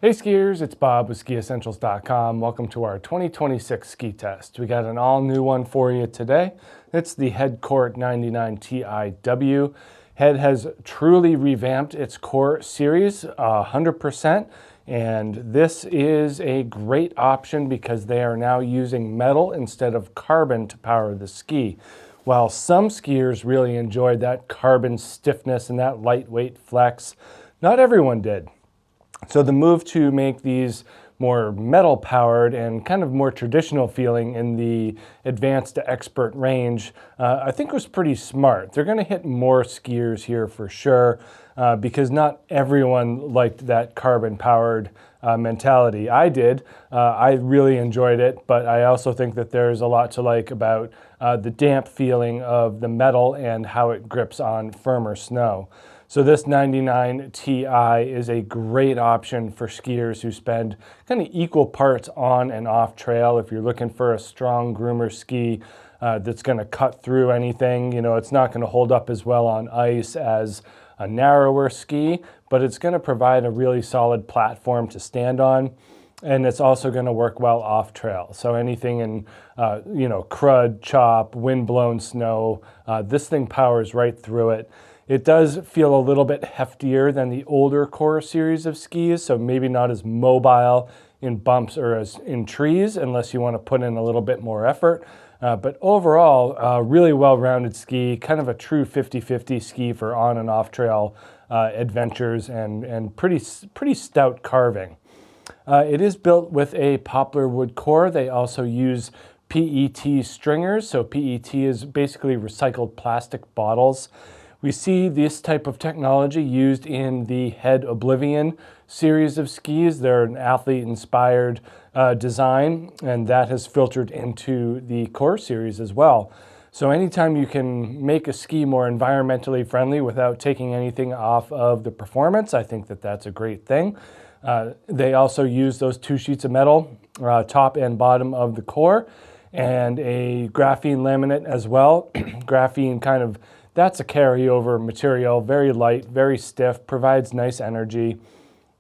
Hey skiers, it's Bob with SkiEssentials.com. Welcome to our 2026 ski test. We got an all new one for you today. It's the Head Court 99 TIW. Head has truly revamped its core series 100%, and this is a great option because they are now using metal instead of carbon to power the ski. While some skiers really enjoyed that carbon stiffness and that lightweight flex, not everyone did. So the move to make these more metal powered and kind of more traditional feeling in the advanced to expert range, I think was pretty smart. They're going to hit more skiers here for sure, because not everyone liked that carbon powered mentality. I did. I really enjoyed it, but I also think that there's a lot to like about the damp feeling of the metal and how it grips on firmer snow. So this 99 Ti is a great option for skiers who spend kind of equal parts on and off trail. If you're looking for a strong groomer ski that's going to cut through anything, you know, it's not going to hold up as well on ice as a narrower ski, but it's going to provide a really solid platform to stand on. And it's also going to work well off trail. So anything in, crud, chop, wind-blown snow, this thing powers right through it. It does feel a little bit heftier than the older core series of skis, so maybe not as mobile in bumps or as in trees unless you want to put in a little bit more effort. But overall, really well-rounded ski, kind of a true 50-50 ski for on and off trail adventures and pretty stout carving. It is built with a poplar wood core. They also use PET stringers, so PET is basically recycled plastic bottles. We see this type of technology used in the Head Oblivion series of skis. They're an athlete-inspired design, and that has filtered into the core series as well. So anytime you can make a ski more environmentally friendly without taking anything off of the performance, I think that that's a great thing. They also use those two sheets of metal, top and bottom of the core, and a graphene laminate as well. Graphene that's a carryover material, very light, very stiff, provides nice energy.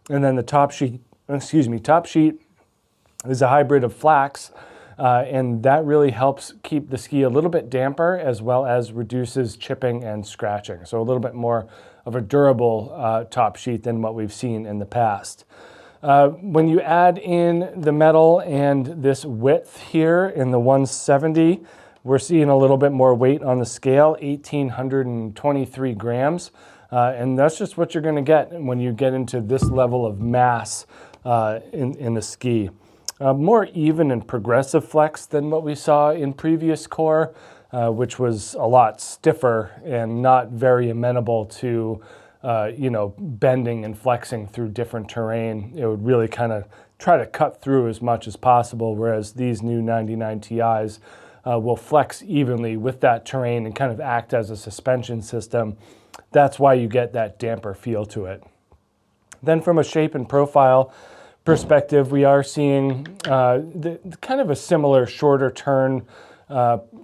And then the top sheet is a hybrid of flax, and that really helps keep the ski a little bit damper as well as reduces chipping and scratching. So a little bit more of a durable top sheet than what we've seen in the past. When you add in the metal and this width here in the 170, we're seeing a little bit more weight on the scale, 1,823 grams. And that's just what you're going to get when you get into this level of mass in the ski. More even and progressive flex than what we saw in previous core, which was a lot stiffer and not very amenable to bending and flexing through different terrain. It would really kind of try to cut through as much as possible, whereas these new 99 Ti's will flex evenly with that terrain and kind of act as a suspension system. That's why you get that damper feel to it. Then from a shape and profile perspective, we are seeing kind of a similar shorter turn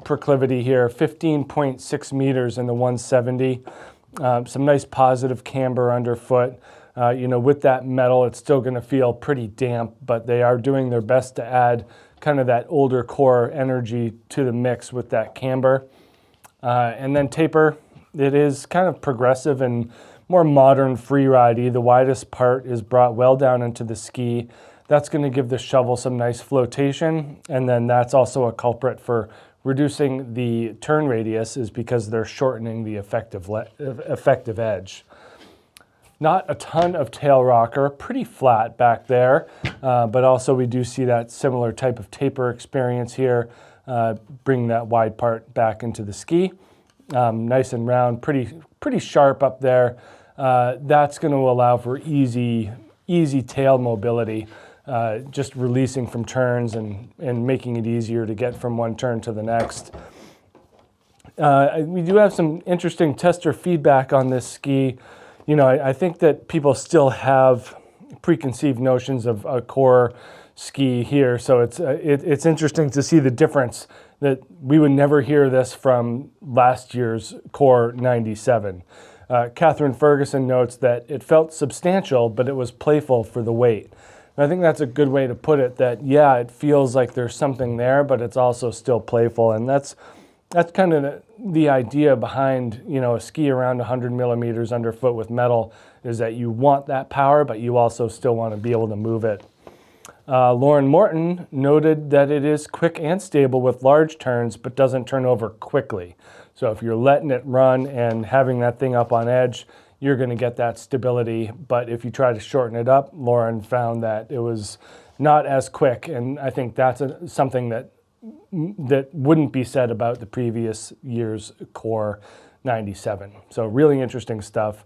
proclivity here, 15.6 meters in the 170. Some nice positive camber underfoot. With that metal, it's still going to feel pretty damp, but they are doing their best to add kind of that older core energy to the mix with that camber. And then taper, it is kind of progressive and more modern freeridey. The widest part is brought well down into the ski. That's going to give the shovel some nice flotation, and then that's also a culprit for reducing the turn radius, is because they're shortening the effective edge. Not a ton of tail rocker, pretty flat back there, but also we do see that similar type of taper experience here, bringing that wide part back into the ski. Nice and round, pretty sharp up there. That's going to allow for easy tail mobility, just releasing from turns and making it easier to get from one turn to the next. We do have some interesting tester feedback on this ski. I think that people still have preconceived notions of a core ski here, so it's interesting to see the difference, that we would never hear this from last year's core 97. Catherine Ferguson notes that it felt substantial, but it was playful for the weight. And I think that's a good way to put it, that, yeah, it feels like there's something there, but it's also still playful. And that's kind of the idea behind, a ski around 100 millimeters underfoot with metal, is that you want that power, but you also still want to be able to move it. Lauren Morton noted that it is quick and stable with large turns, but doesn't turn over quickly. So if you're letting it run and having that thing up on edge, you're going to get that stability. But if you try to shorten it up, Lauren found that it was not as quick. And I think that's something that wouldn't be said about the previous year's Core 97. So really interesting stuff.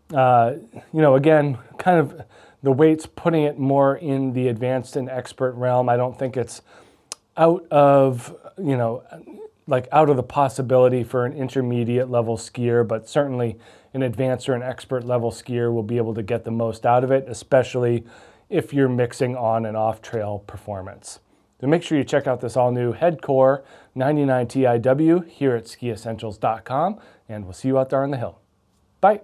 Again, kind of the weight's putting it more in the advanced and expert realm. I don't think it's out of the possibility for an intermediate level skier, but certainly an advanced or an expert level skier will be able to get the most out of it, especially if you're mixing on and off trail performance. So make sure you check out this all new Headcore 99 TIW here at SkiEssentials.com, and we'll see you out there on the hill. Bye.